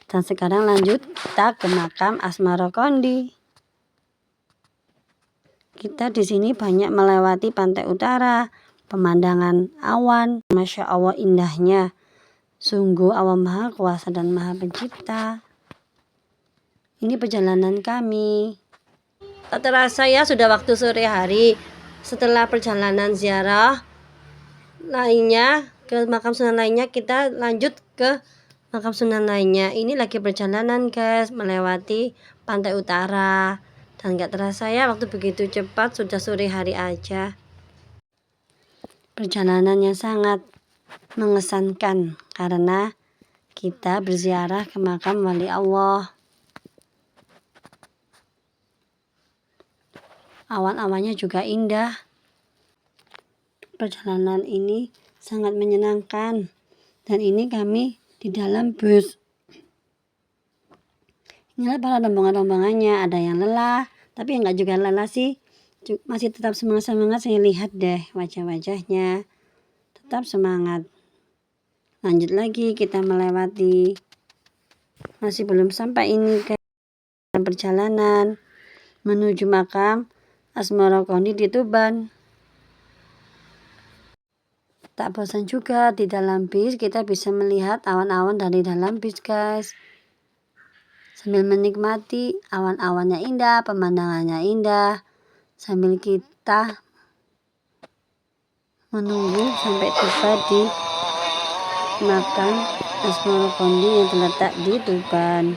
Dan sekarang lanjut kita ke makam Asmara Kondi. Kita di sini banyak melewati pantai utara, pemandangan awan, Masya Allah indahnya. Sungguh Allah Maha Kuasa dan Maha Pencipta. Ini perjalanan kami. Tak terasa ya sudah waktu sore hari. Setelah perjalanan ziarah lainnya ke makam Sunan lainnya, kita lanjut ke makam Sunan lainnya. Ini lagi perjalanan guys, melewati pantai utara. Dan gak terasa ya waktu begitu cepat, sudah sore hari aja. Perjalanan yang sangat mengesankan karena kita berziarah ke makam wali Allah. Awan-awannya juga indah. Perjalanan ini sangat menyenangkan. Dan ini kami di dalam bus. Inilah para rombongan-rombongannya. Ada yang lelah, tapi enggak juga lelah sih. Masih tetap semangat-semangat. Saya lihat deh wajah-wajahnya. Tetap semangat. Lanjut lagi kita melewati. Masih belum sampai ini ke perjalanan menuju makam Asmara Kondi di Tuban. Tak bosan juga di dalam bis, kita bisa melihat awan-awan dari dalam bis guys. Sambil menikmati awan-awannya indah, pemandangannya indah. Sambil kita menunggu sampai tiba di makam Asmara Kondi yang terletak di Tuban.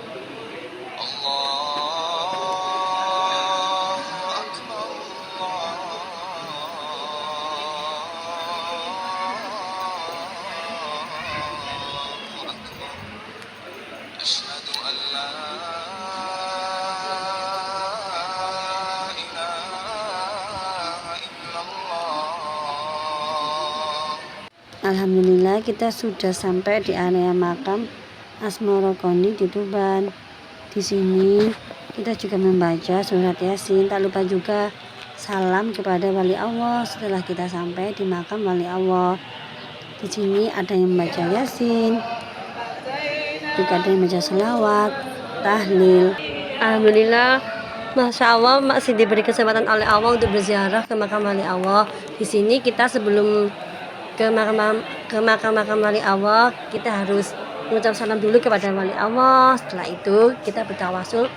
Alhamdulillah kita sudah sampai di area makam Asmara Kondi di Tuban. Di sini kita juga membaca surat Yasin. Tak lupa juga salam kepada wali Allah setelah kita sampai di makam wali Allah. Di sini ada yang membaca Yasin, juga ada yang membaca selawat, tahlil. Alhamdulillah, Masya Allah masih diberi kesempatan oleh Allah untuk berziarah ke makam wali Allah. Di sini kita sebelum ke makam wali Allah, kita harus mengucap salam dulu kepada wali Allah. Setelah itu kita bertawasul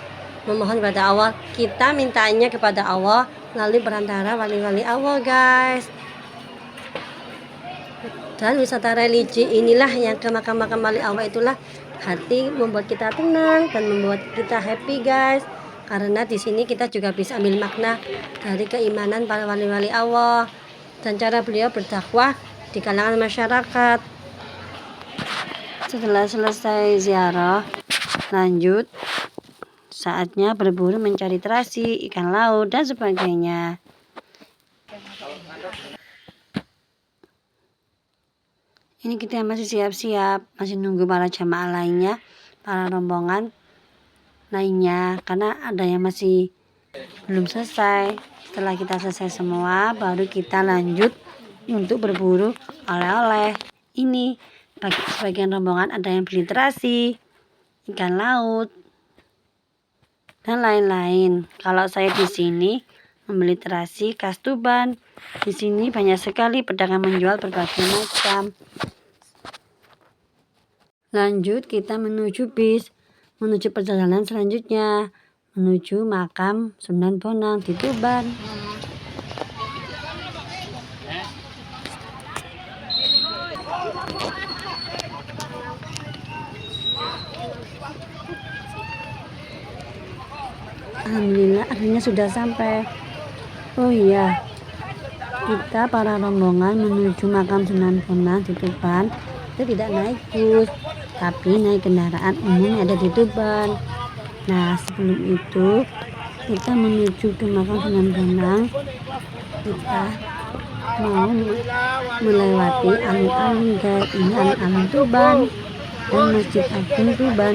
memohon kepada Allah, kita mintanya kepada Allah melalui perantara wali-wali Allah guys. Dan wisata religi inilah yang ke makam wali Allah itulah hati membuat kita tenang dan membuat kita happy guys. Karena di sini kita juga bisa ambil makna dari keimanan para wali-wali Allah dan cara beliau berdakwah di kalangan masyarakat. Setelah selesai ziarah, lanjut saatnya berburu mencari terasi, ikan laut, dan sebagainya. Ini kita masih siap-siap, masih nunggu para jamaah lainnya, para rombongan lainnya, karena ada yang masih belum selesai. Setelah kita selesai semua, baru kita lanjut untuk berburu oleh-oleh. Ini bagi sebagian rombongan ada yang beli terasi, ikan laut, dan lain-lain. Kalau saya di sini membeli terasi khas Tuban. Di sini banyak sekali pedagang menjual berbagai macam. Lanjut kita menuju bis, menuju perjalanan selanjutnya, menuju makam Sunan Bonang di Tuban. Alhamdulillah akhirnya sudah sampai. Oh iya, kita para rombongan menuju makam Sunan Bonang di Tuban itu tidak naik bus, tapi naik kendaraan umum yang ada di Tuban. Nah sebelum itu kita menuju ke makam Sunan Bonang, kita mau melewati alun-alun guys. Ini alun-alun Tuban dan Masjid Agung Tuban.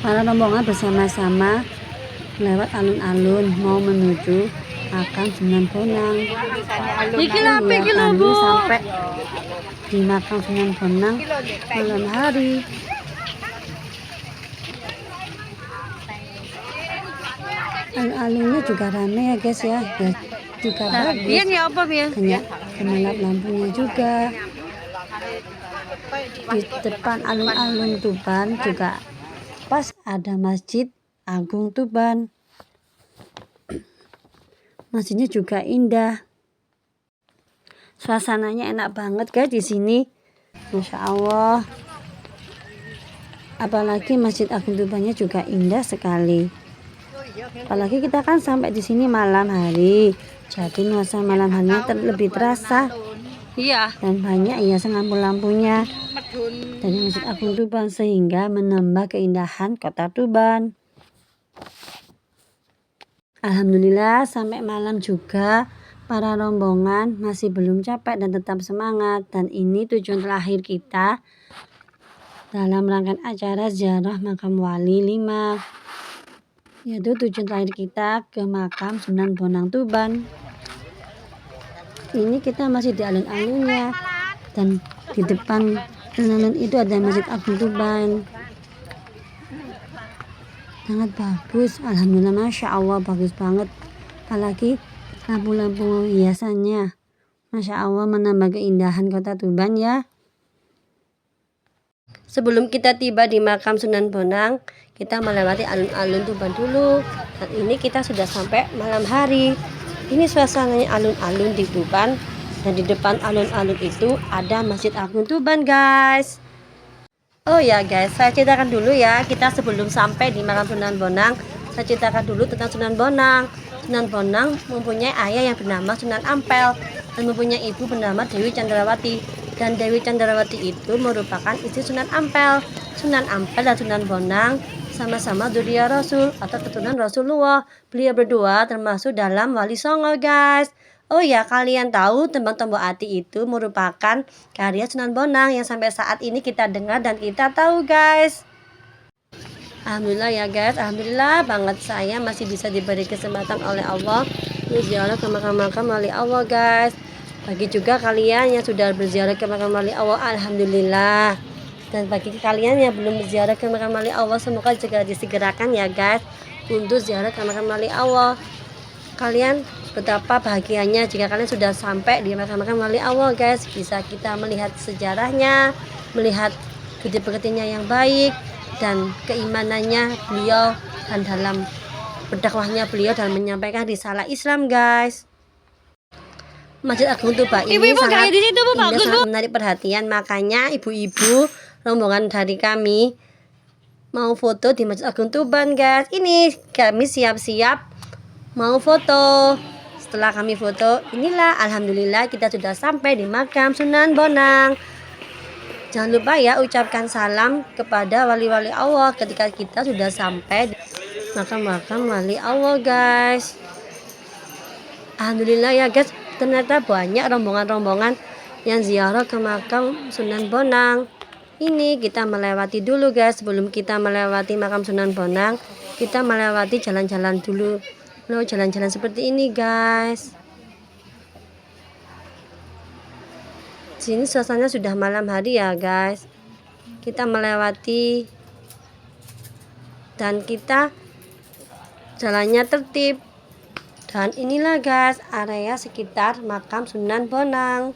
Para rombongan bersama-sama lewat alun-alun mau menuju makam Sunan Bonang. Iki lha Iya, iki lho, kami Bu. sampai di makam Sunan Bonang malam hari. Alun-alunnya juga ramai ya guys ya, juga bagus. Biyen ya apa biyen? Banyak gemerlap lampunya juga. Di depan alun-alun Tuban juga pas ada Masjid Agung Tuban. Masjidnya juga indah. Suasananya enak banget guys di sini. Masya Allah. Apalagi Masjid Agung Tubannya juga indah sekali. Apalagi kita kan sampai di sini malam hari. Jadi nuansa malam harinya lebih terasa. Iya. Dan banyak hiasan lampu-lampunya dari Masjid Agung Tuban sehingga menambah keindahan kota Tuban. Alhamdulillah sampai malam juga para rombongan masih belum capek dan tetap semangat, dan ini tujuan terakhir kita dalam rangkaian acara ziarah makam wali 5, yaitu tujuan terakhir kita ke makam Sunan Bonang Tuban. Ini kita masih di alun-alunnya, dan di depan alun-alun itu ada Masjid Agung Tuban. Sangat bagus, alhamdulillah, masya Allah, bagus banget. Apalagi lampu-lampu hiasannya, masya Allah, menambah keindahan kota Tuban ya. Sebelum kita tiba di makam Sunan Bonang, kita melewati alun-alun Tuban dulu. Dan ini kita sudah sampai malam hari. Ini suasananya alun-alun di Tuban, dan di depan alun-alun itu ada Masjid Agung Tuban guys. Oh ya guys, saya ceritakan dulu ya, kita sebelum sampai di makam Sunan Bonang, saya ceritakan dulu tentang Sunan Bonang. Sunan Bonang mempunyai ayah yang bernama Sunan Ampel dan mempunyai ibu bernama Dewi Chandrawati. Dan Dewi Chandrawati itu merupakan istri Sunan Ampel. Sunan Ampel dan Sunan Bonang sama-sama dzurriyyah Rasul atau keturunan Rasulullah. Beliau berdua termasuk dalam Wali Songo guys. Oh ya, kalian tahu Tembang Tombok Ati itu merupakan karya Sunan Bonang yang sampai saat ini kita dengar dan kita tahu guys. Alhamdulillah ya guys, alhamdulillah banget saya masih bisa diberi kesempatan oleh Allah berziarah ke makam-makam wali Allah guys. Bagi juga kalian yang sudah berziarah ke makam wali Allah, alhamdulillah. Dan bagi kalian yang belum berziarah ke makam wali Allah, semoga juga disegerakan ya guys untuk ziarah ke makam wali Allah. Kalian betapa bahagianya jika kalian sudah sampai di makam-makam wali Allah guys. Bisa kita melihat sejarahnya, melihat budi pekertinya yang baik, dan keimanannya beliau, dan dalam berdakwahnya beliau dan menyampaikan risalah Islam guys. Masjid Agung Tuban ini sangat indah, sangat menarik perhatian. Makanya ibu-ibu rombongan dari kami mau foto di Masjid Agung Tuban guys. Ini kami siap-siap mau foto. Setelah kami foto, inilah alhamdulillah kita sudah sampai di makam Sunan Bonang. Jangan lupa ya ucapkan salam kepada wali-wali Allah ketika kita sudah sampai di makam-makam wali Allah guys. Alhamdulillah ya guys, ternyata banyak rombongan-rombongan yang ziarah ke makam Sunan Bonang. Ini kita melewati dulu guys. Sebelum kita melewati makam Sunan Bonang, kita melewati jalan-jalan dulu. Loh, jalan-jalan seperti ini guys. Sini suasananya sudah malam hari ya guys. Kita melewati dan kita jalannya tertib. Dan inilah guys area sekitar makam Sunan Bonang.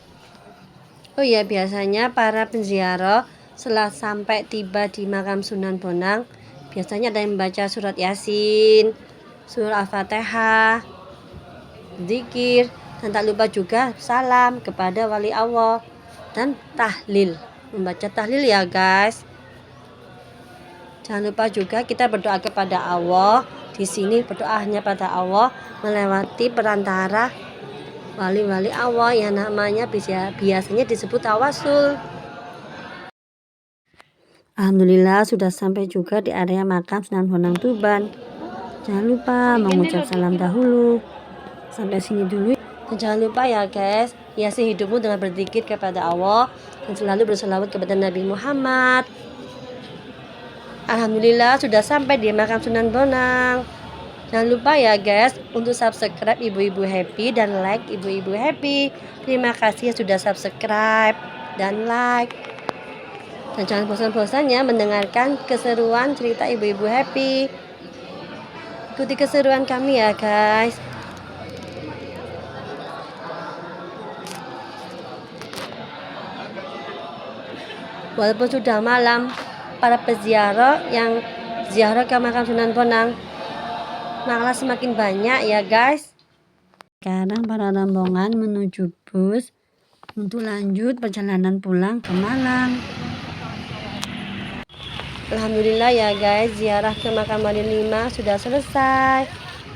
Oh ya, biasanya para penziarah setelah sampai tiba di makam Sunan Bonang, biasanya ada yang membaca surat Yasin, surah Al-Fatihah, zikir, dan tak lupa juga salam kepada wali Allah dan tahlil, membaca tahlil ya guys. Jangan lupa juga kita berdoa kepada Allah. Di sini berdoa hanya pada Allah melewati perantara wali-wali Allah yang namanya biasanya disebut tawasul. Alhamdulillah sudah sampai juga di area makam Sunan Bonang Tuban. Jangan lupa mengucap salam dahulu. Sampai sini dulu. Dan jangan lupa ya guys, hiasi hidupmu dengan berzikir kepada Allah dan selalu berselawat kepada Nabi Muhammad. Alhamdulillah sudah sampai di makam Sunan Bonang. Jangan lupa ya guys untuk subscribe Ibu-Ibu Happy dan like Ibu-Ibu Happy. Terima kasih sudah subscribe dan like. Dan jangan bosan-bosan ya mendengarkan keseruan cerita Ibu-Ibu Happy. Ikuti keseruan kami ya guys. Walaupun sudah malam, para peziarah yang ziarah ke makam Sunan Bonang malah semakin banyak ya guys. Sekarang para rombongan menuju bus untuk lanjut perjalanan pulang ke Malang. Alhamdulillah ya guys, ziarah ke makam Wali 5 sudah selesai.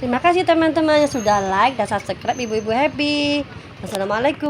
Terima kasih teman-teman yang sudah like dan subscribe Ibu-Ibu Happy. Wassalamualaikum.